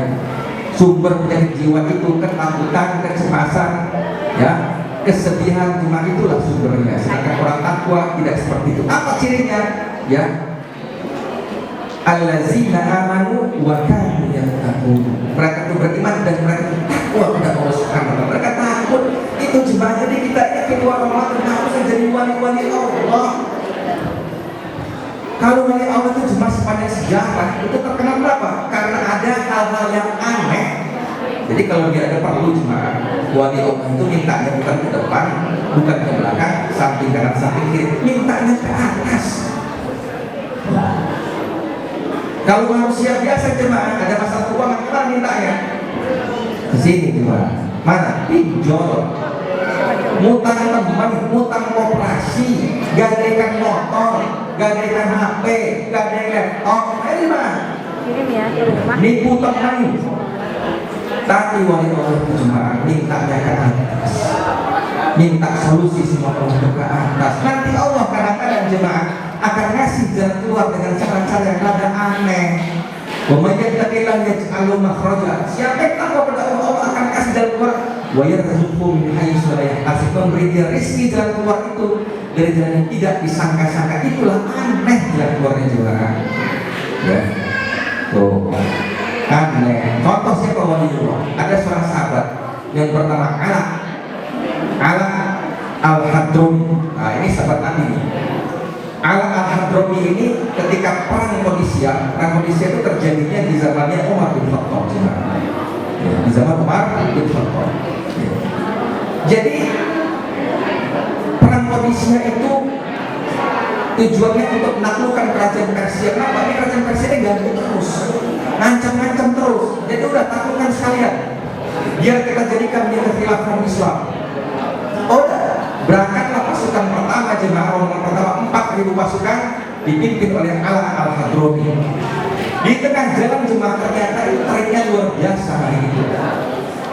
Sumber penyakit jiwa itu ketakutan, kecemasan, ya, kesedihan, cuma itulah sumbernya. Sedangkan orang takwa tidak seperti itu. Apa cirinya? Ya, allazina amanu wa kanu yattaqun. Mereka itu beriman dan mereka itu takwa kepada Allah Subhanahu wa taala. Mereka takut. Itu jemaah, jadi kita keluar Ramadan harus menjadi wali-wali Allah. Kalau wali Allah itu cuma sepanjang sejarah itu terkenal berapa? Karena ada hal-hal yang aneh. Jadi kalau dia ada perlu jemaah, wali Allah itu mintanya bukan ke depan, bukan ke belakang, samping kanan, samping kiri, mintanya ke atas. Kalau manusia biasa jemaah ada masalah keuangan, kita mintanya ke sini jemaah. Mana? Pinjol, ngutang teman, ngutang koperasi, gadaikan motor, gadaikan HP, gadaikan laptop, ini mah kirim ya ke rumah, nipu teman. Tapi wali Allah itu cuma mintanya ke atas, minta solusi semua untuk ke atas. Nanti Allah kadang-kadang jemaah akan ngasih jalan keluar dengan cara-cara yang rada aneh. Wamayyattaqillaha yaj'al makhraja. Siapa yang takwa kepada Allah akan kasih jalan keluar. Wa yarzuqhu min haitsu la yahtasib. Memberi dia rezeki jalan keluar itu dari jalan yang tidak disangka-sangka. Itulah aneh jalan keluarnya jemaah. Ya. Tuh. Aneh. Contoh siapa waliullah? Ada seorang sahabat yang bernama Ala al-Hadrami. Nah, ini sahabat Nabi. Ala al-Hadrami ini ketika perang Qadisiyah itu terjadinya di zamannya Umar bin Khattab. Di zaman Umar bin Khattab. Jadi perang Qadisiyah itu tujuannya untuk menaklukkan kerajaan Persia. Kenapa? Ini kerajaan Persia ini ganggu terus, ngancam-ngancam terus. Jadi udah taklukkan sekalian, biar kita jadikan dia khilafah Islam. Udah, berangkatlah pasukan pertama jemaah rombongan pertama 4.000 pasukan dipimpin oleh Ala al-Hadrami. Di tengah jalan jemaah ternyata itu trennya luar biasa hari itu.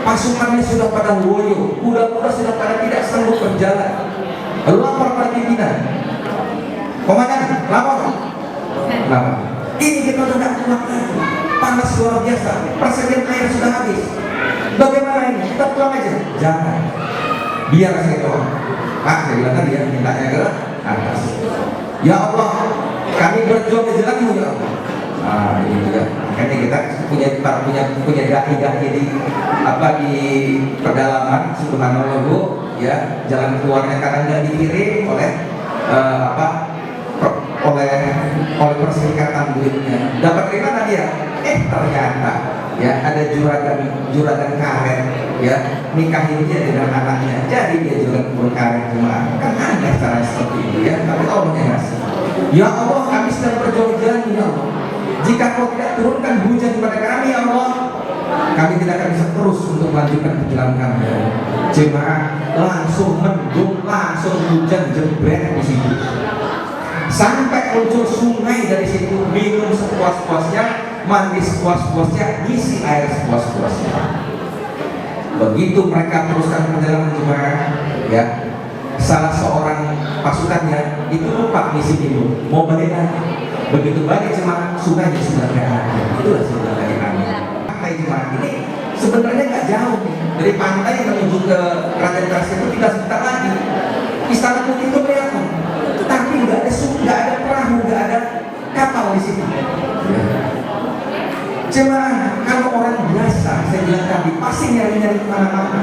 Pasukannya sudah pada loyo, kuda-kuda sudah pada tidak sanggup berjalan. Lapor pada pimpinan. Komandan, lapor. Lapor. Ini kita sudah tidak kuat lagi. Panas luar biasa. Persediaan air sudah habis. Bagaimana ini? Kita pulang aja. Jangan. Biar saya tolong. Pak, saya bilang tadi ya, mintanya ke atas. Ya Allah, kami berjuang di jalan-Mu ya Allah. Nah, ini dia. Makanya kita punya dai-dai di pedalaman. Subhanallah Bu, ya, jalan keluarnya kadang nggak dikirim oleh oleh perserikatan duitnya. Dapat dari mana dia? Ternyata ya ada juragan karet, ya, nikahin dia dengan anaknya. Jadi dia juragan karet cuma. Kan ada cara seperti itu ya. Tapi Allah yang ngasih. Ya Allah, kami sedang berjuang jalan ya Allah. Jika Kau tidak turunkan hujan kepada kami ya Allah, kami tidak akan bisa terus untuk melanjutkan perjalanan kami. Jemaah, langsung mendung, langsung hujan jebret di situ. Sampai muncul sungai dari situ, minum sepuas-puasnya, mandi sepuas-puasnya, isi air sepuas-puasnya. Begitu mereka teruskan perjalanan jemaah, ya, salah seorang pasukannya itu lupa ngisi minum, mau balik lagi. Begitu balik jemaah, sungainya sudah tidak ada. Itulah sebenarnya kami. Pantai jemaah ini sebenarnya nggak jauh nih. Dari pantai menuju ke Kerajaan Persia itu tidak sebentar lagi. Istana Putih itu kelihatan, tapi nggak ada perahu, nggak ada kapal di situ. Jemaah, kalau orang biasa, saya bilang tadi, pasti nyari-nyari kemana-mana.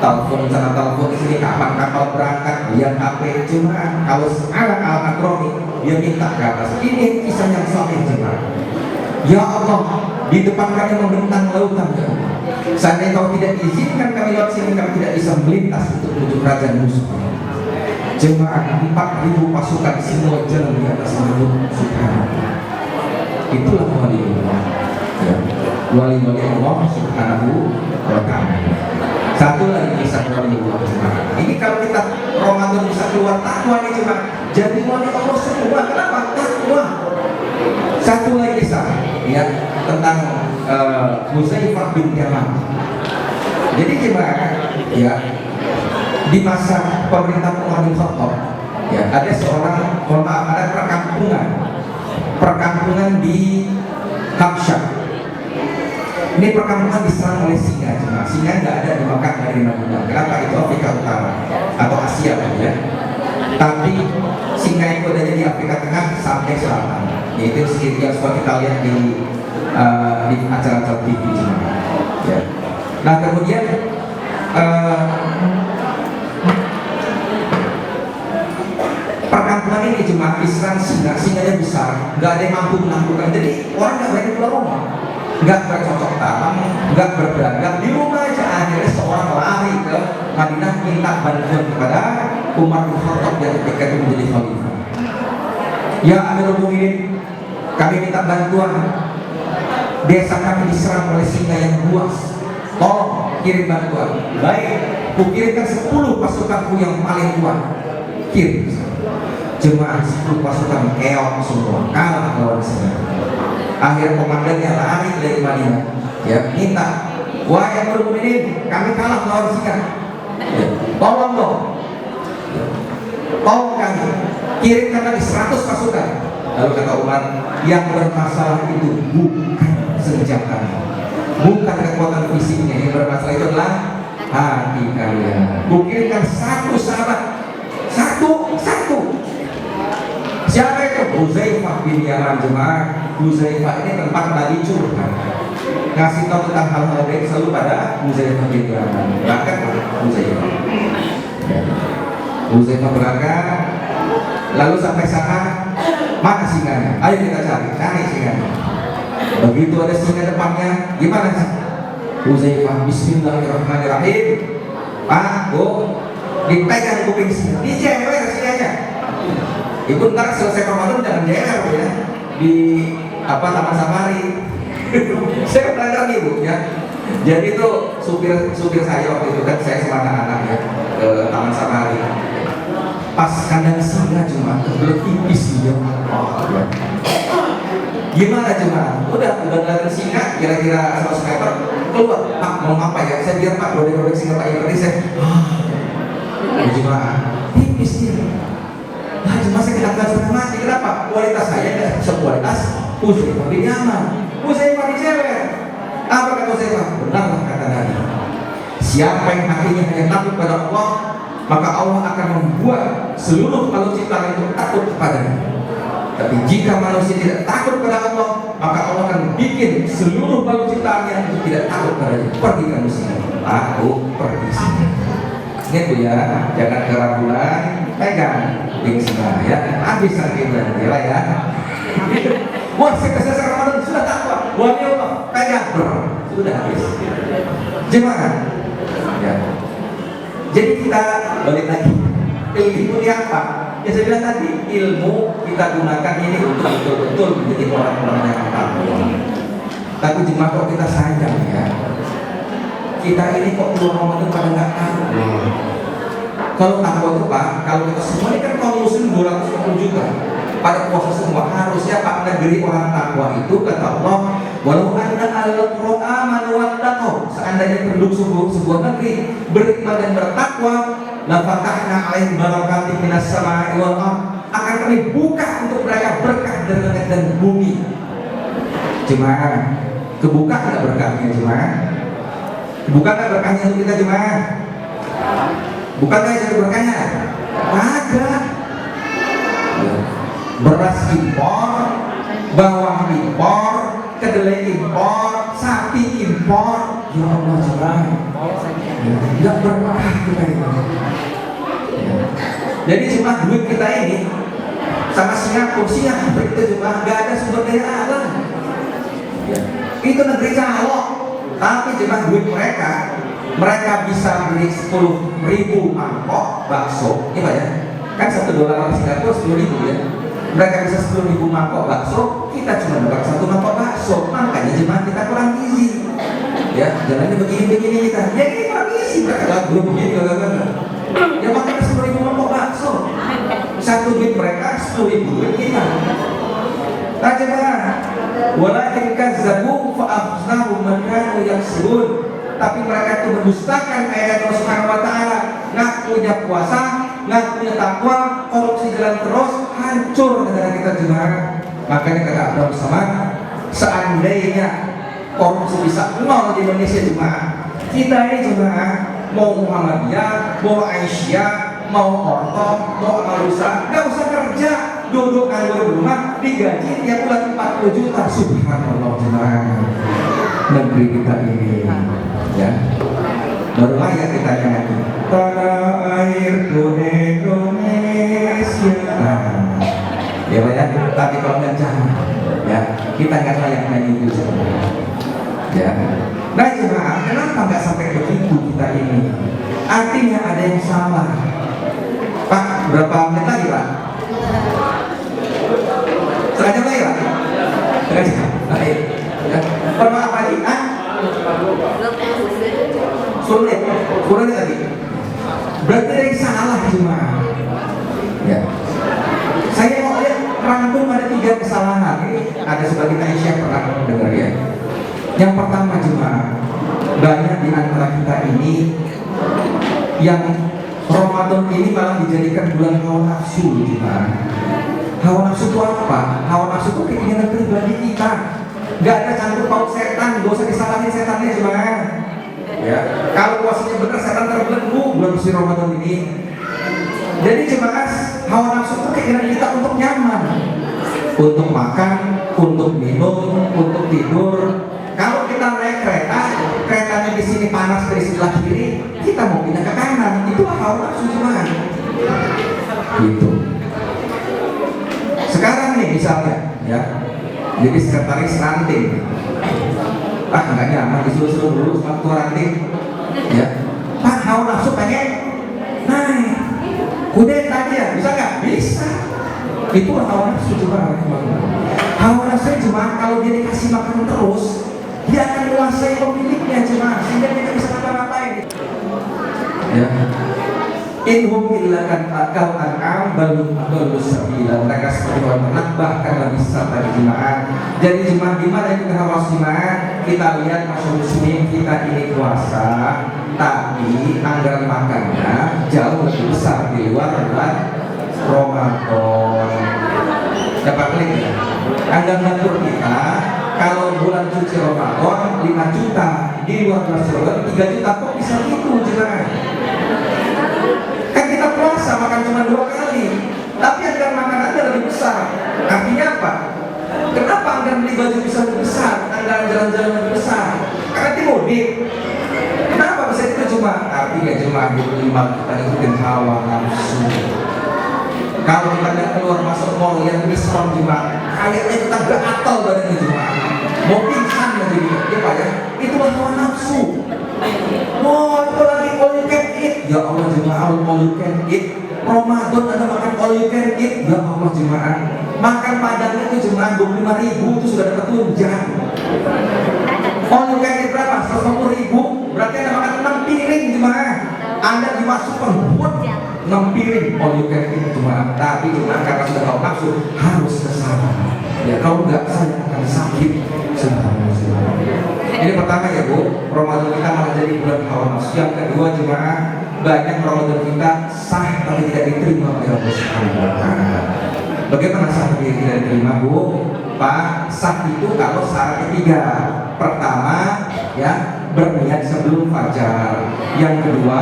Telepon sana, telepon di sini, kapan kapal berangkat, lihat HP. Jemaah, kalau alat elektronik, dia minta ke atas. Ini kisah yang suami jemaah. Ya Allah, di depan kami membentang lautan. Seandainya kau tidak izinkan kami lewat sini, kami tidak bisa melintas untuk menuju kerajaan musuh. Jemaah, 4.000 pasukan semua jalan di atas laut. Subhanallah. Itulah waliullah. Ya. Wali-wali Allah Subhanahu wa ta'ala. Satu lagi kisah waliullah. Ini kalau kita Ramadan bisa keluar takwa nih cuma jadi wali Allah semua. Kenapa? Takwa. Satu lagi kisah ya tentang Huzaifah bin Yaman. Jadi gimana ya, di masa pemerintahan Umar bin Khattab ya, ada seorang, ada perkampungan di Habsyah. Ini perkampungan diserang oleh singa. Singa nggak ada di Makkah, dari Madinah. Kenapa? Itu Afrika Utara atau Asia ya. Tapi singa itu adanya di Afrika Tengah sampai Selatan. Yaitu yang suka kita lihat di acara-acara TV ya. Nah kemudian perkampungan ini cuma diserang singanya besar, nggak ada yang mampu menaklukkan. Jadi orang nggak berani keluar rumah, nggak bercocok tanam, nggak berdagang di rumah aja. Akhirnya seorang lari ke Madinah minta bantuan kepada Umar bin Khattab yang ketika itu menjadi khalifah. Ya Amirul Mukminin, kami minta bantuan. Desa kami diserang oleh singa yang buas. Tolong kirim bantuan. Baik, ku kirimkan 10 pasukanku yang paling kuat. Kirim. Jemaah 10 pasukan keok semua, kalah lawan singa. Akhir komandannya lari dari Madinah, ya minta, wahai Amirul Mukminin, kami kalah lawan singa. Ya, tolong dong, tolong kami, kirimkan lagi 100 pasukan. Lalu kata Umar, yang bermasalah itu bukan senjata, bukan kekuatan fisiknya, yang bermasalah itu adalah hati kalian. Kirimkan 1 sahabat, satu. Siapa itu? Huzaifah bin Yaman. Jemaah, Huzaifah ini tempat Nabi curhat, ngasih tahu tentang hal-hal baik selalu pada Huzaifah bin Yaman. Berangkat Huzaifah berangkat, lalu sampai sana, mana singanya? Ayo kita cari singanya. Begitu ada singa depannya, gimana sih? Huzaifah, Bismillahirrahmanirrahim. Pak, Bu, dipegang kuping singa, dijewer singanya. Ibu ntar selesai Ramadan jangan jewer ya di Taman Safari. Saya pernah nih Bu ya. Jadi itu supir saya waktu itu kan, saya sama anak-anak ya ke Taman Safari. Pas kandang singa cuma kebelet tipis dia. Gimana cuma? Udah ngeliatin singa kira-kira 100 meter keluar. Pak mau apa ya? Saya bilang Pak rodek singa Pak ini saya. Gimana? Tipis dia. Nah, cuma saya tidak akan mati. Kenapa? Kualitas saya tidak sekualitas Huzaifah bin Yaman. Huzaifah dijewer. Apa kata Huzaifah? Benarlah kata Nabi, siapa yang hatinya hanya takut pada Allah, maka Allah akan membuat seluruh makhluk ciptaan itu takut kepadanya. Tapi jika manusia tidak takut pada Allah, maka Allah akan bikin seluruh makhluk ciptaannya itu tidak takut padanya. Pergi kamu sini, aku pergi sini. Ingat Bu ya, jangan keraguan, pegang wing singa ya, habis sakit nanti lah ya. Wah, selesai Ramadan sudah takwa, wah ya Allah, pegang, sudah habis. Jemaah, ya. Jadi kita balik lagi, ilmu ini apa? Ya saya bilang tadi, ilmu kita gunakan ini untuk betul-betul menjadi orang-orang yang takwa. Tapi jemaah kok kita sayang ya, kita ini kok keluar Ramadan pada nggak tahu. Kalau takwa itu Pak, kalau kita semua ini kan kaum muslim 250 juta pada puasa semua, harusnya Pak negeri orang takwa itu kata Allah, walau anna al-qura amanu wattaqau, seandainya penduduk sebuah negeri beriman dan bertakwa, la fatahna alaihim barakatin minas samaa'i wal ardh, akan kami buka untuk mereka berkah dari langit dan bumi. Jemaah, kebuka nggak berkahnya jemaah? Kebuka nggak berkahnya untuk kita jemaah? Bukan nggak jadi berkahnya? Ada. Beras impor, bawang impor, kedelai impor, sapi impor. Ya Allah jemaah, nggak berkah kita ini. Jadi cuma duit kita ini sama Singapura itu cuma nggak ada sumber daya alam. Itu negeri calo, tapi cuma duit mereka bisa beli 10.000 mangkok bakso, ini Pak ya, kan $1 Singapura 10.000 ya. Mereka bisa 10.000 mangkok bakso, kita cuma dapat 1 mangkok bakso, makanya jemaah kita kurang gizi. Ya, jalannya begini kita, ya ini kurang gizi, mereka belum begini ya makanya 10.000 mangkok bakso, satu duit mereka 10.000 duit kita. Nah jemaah, walakin kazzabu fa akhznahum man kanu yaksibun, tapi mereka itu mendustakan ayat Allah Subhanahu wa taala, nggak punya puasa, nggak punya takwa, korupsi jalan terus, hancur negara kita jemaah. Makanya kata Abraham Samad, seandainya korupsi bisa nol di Indonesia jemaah, kita ini jemaah mau Muhammadiyah, mau Aisyah, mau Orto, mau Amalusa, nggak usah kerja, duduk nganggur di rumah, digaji tiap bulan 40 juta. Subhanallah jemaah, negeri kita ini ya. Baru ayat kita nyanyi tanah airku Indonesia. Ya Pak ya, tapi kalau nggak jangan ya, kita nggak layak nyanyi itu ya. Nah jemaah, kenapa nggak sampai begitu kita ini? Artinya ada yang salah. Pak, berapa menit lagi Pak? Setengah jam lagi Pak? Setengah jam. Baik. Ya. Perlu apa lagi? Sulit. Kurang lagi. Berarti ada yang salah jemaah. Ya. Saya mau lihat rangkum ada 3 kesalahan. Ini ada sebagian Aisyah pernah dengar ya. Yang pertama jemaah, banyak di antara kita ini yang Ramadan ini malah dijadikan bulan hawa nafsu jemaah. Hawa nafsu itu apa? Hawa nafsu itu keinginan pribadi kita. Gak ada campur paut setan, gak usah disalahin setannya jemaah. Ya, kalau puasanya benar setan terbelenggu bulan suci Ramadan ini. Jadi jemaah, hawa nafsu itu keinginan kita untuk nyaman, untuk makan, untuk minum, untuk tidur. Kalau kita naik kereta, keretanya di sini panas dari sebelah kiri, kita mau pindah ke kanan, itulah hawa nafsu jemaah. Gitu. Sekarang nih misalnya, ya, jadi sekretaris ranting, nggak nyaman disuruh dulu sama ketua ranting, ya, Pak hawa nafsu pengen naik, kudeta aja, bisa nggak? Bisa. Itulah hawa nafsu jemaah. Hawa nafsu jemaah kalau dia dikasih makan terus, dia akan menguasai pemiliknya jemaah, sehingga dia tidak bisa ngapa-ngapain. Ya. Inhum illa kan akal an'am balum sabila, mereka seperti orang ternak bahkan lebih sesat dari jemaah. Jadi jemaah gimana kita harus jemaah? Kita lihat masuk muslim kita ini puasa, tapi anggaran makannya jauh lebih besar di luar bulan Ramadan. Dapat klik ya? Anggaran dapur kita kalau bulan suci Ramadan 5 juta, di luar bulan Ramadan 3 juta, kok bisa gitu jemaah? Kan kita puasa makan cuma 2 kali, tapi anggaran makan Anda lebih besar. Artinya apa? Kenapa anggaran beli baju bisa lebih besar, anggaran jalan-jalan lebih besar? Karena mudik. Kenapa bisa itu cuma? Artinya cuma iman kita ikutin hawa nafsu. Kalau kita keluar masuk mall yang diskon cuma, kayaknya kita gatal badannya cuma, mau pingsan lagi dia Pak ya. Itu hawa nafsu. Mau itu lagi all you can eat. Ya Allah jemaah, all you can eat. Ramadan ada makan all you can eat. Ya Allah jemaah, Makan padang itu cuma 25.000 itu sudah dapat tunjang. All you can eat berapa? 150.000. Berarti Anda makan 6 piring jemaah. Anda dimasukkan buat 6 piring all you can eat jemaah. Tapi jemaah karena sudah tahu nafsu harus kesana. Ya kalau enggak saya akan sakit. Ini pertama ya Bu, Ramadan kita malah jadi bulan hawa nafsu. Yang kedua jemaah, banyak Ramadan kita sah tapi tidak diterima oleh Allah Subhanahu wa Ta'ala. Bagaimana sah tapi tidak diterima Bu? Pak, sah itu kalau syarat ketiga. Pertama ya berniat sebelum fajar. Yang kedua,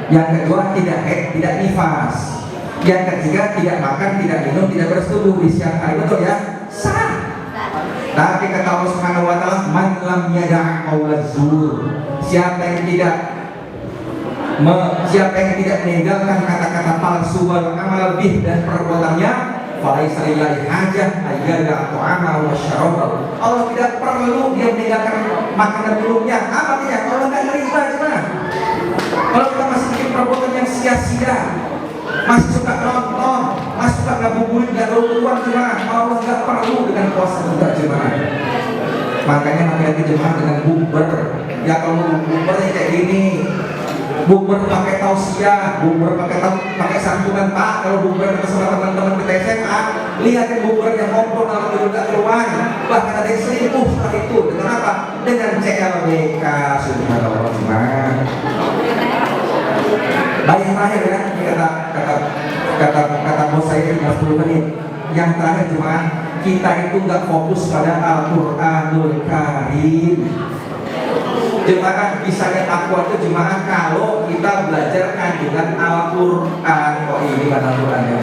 yang kedua tidak nifas. Yang ketiga tidak makan, tidak minum, tidak bersetubuh di siang hari, betul ya? Sah. Tapi kata Allah Subhanahu wa Ta'ala, man lam yada' qaulaz zur. Siapa yang tidak meninggalkan kata-kata palsu wal amal bih dan perbuatannya, falaisa lillahi hajah ayyada ta'ama wa syaraba. Allah tidak perlu dia meninggalkan makanan minumnya. Apa artinya? Allah enggak nerima cuma. Kalau kita masih bikin perbuatan yang sia-sia, masih suka nonton, masih suka ngabuburit, nggak keluar jemaah, Allah nggak perlu dengan puasa juga jemaah. Makanya hati-hati jemaah dengan bukber. Ya kalau bukber kayak gini, bukber pakai tausiah, bukber pakai santunan Pak. Kalau bukber bersama teman-teman kita SMA, lihatin bukber yang ngobrol dalam nggak keluar, bahkan ada yang selingkuh setelah itu. Dengan apa? Dengan CLBK. Subhanallah jemaah. Baik terakhir ya, ini kata bos saya 50 menit. Yang terakhir jemaah, kita itu nggak fokus pada Al-Quranul Karim. Jemaah bisanya takwa itu jemaah kalau kita belajar kandungan Al-Quran. Kok ini kan Al-Quran ya?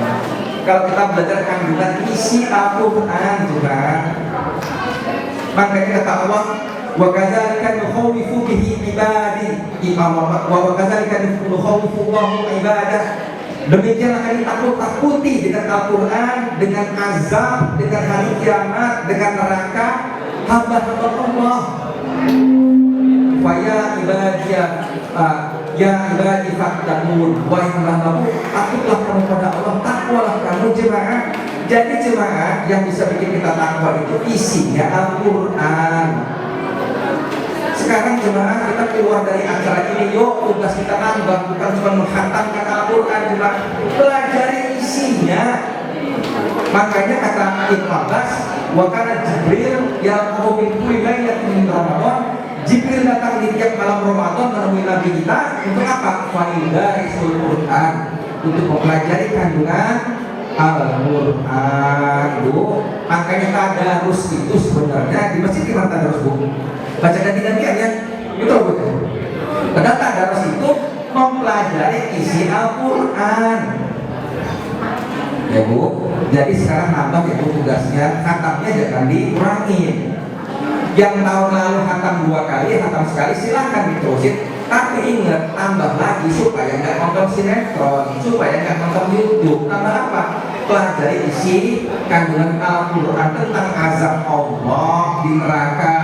Kalau kita belajar kandungan isi Al-Quran jemaah. Makanya kata Allah, wa kadzalika nukhawifu bihi ibadi wa kadzalika nukhawifu Allahu ibadah. Demikian akan ditakut-takuti dengan Al-Quran, dengan azab, dengan hari kiamat, dengan neraka hamba-hamba Allah. Fa ya ibadi fattaqun, wahai hamba-hambaku, takutlah kamu pada Allah, takwalah kamu jemaah. Jadi jemaah yang bisa bikin kita takwa itu isinya Al-Quran. Sekarang jemaah kita keluar dari acara ini, yuk tugas kita nambah, bukan cuma menghantamkan Al-Quran jemaah, pelajari isinya. Makanya kata Ibnu Abbas, wa kana Jibril yaqulu min kulli lailatin min Ramadan. Jibril datang di tiap malam Ramadan menemui Nabi kita untuk apa? Faidarisul Quran, untuk mempelajari kandungan Al-Quran Bu. Makanya tadarus itu sebenarnya di masjid gimana tadarus Bu? Baca ganti-gantian ya, betul Bu. Padahal tadarus itu mempelajari isi Al-Quran ya Bu. Jadi sekarang nambah ya Bu tugasnya, khatamnya jangan dikurangin. Yang tahun lalu khatam 2 kali, khatam sekali, silahkan diterusin. Tapi ingat, tambah lagi supaya nggak nonton sinetron, supaya nggak nonton YouTube. Tambah apa? Pelajari isi kandungan Al-Quran tentang azab Allah di neraka,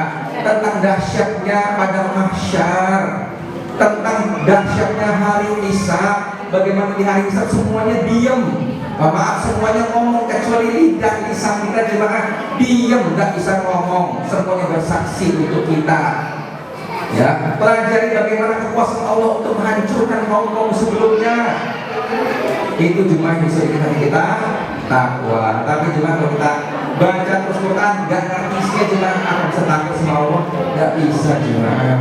tentang dahsyatnya pada mahsyar, tentang dahsyatnya hari hisab. Bagaimana di hari hisab semuanya diam. Maaf, semuanya ngomong kecuali lidah lisan kita jemaah diam, nggak bisa ngomong, semuanya bersaksi untuk kita. Ya, pelajari bagaimana kekuasaan Allah untuk menghancurkan kaum sebelumnya. Itu jemaah yang bisa bikin hati kita takwa. Tapi jemaah kalau kita baca terus Quran nggak ngerti isinya jemaah, akan bisa takut sama Allah? Nggak bisa jemaah.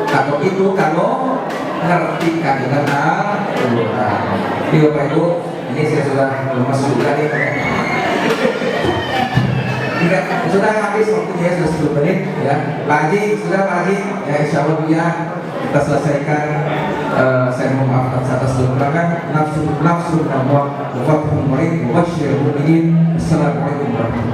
Atau itu kalau ngerti kandungan Al-Quran. Jadi Bapak Ibu, ini saya sudah masuk juga nih. Sudah habis waktunya, sudah 10 menit ya. Pak Haji, sudah Pak Haji ya, insya Allah ya kita selesaikan. Saya mohon maaf atas kekurangan. Nafsu Allah wa fathul murid wa basyiril mu'minin. Assalamualaikum warahmatullahi wabarakatuh.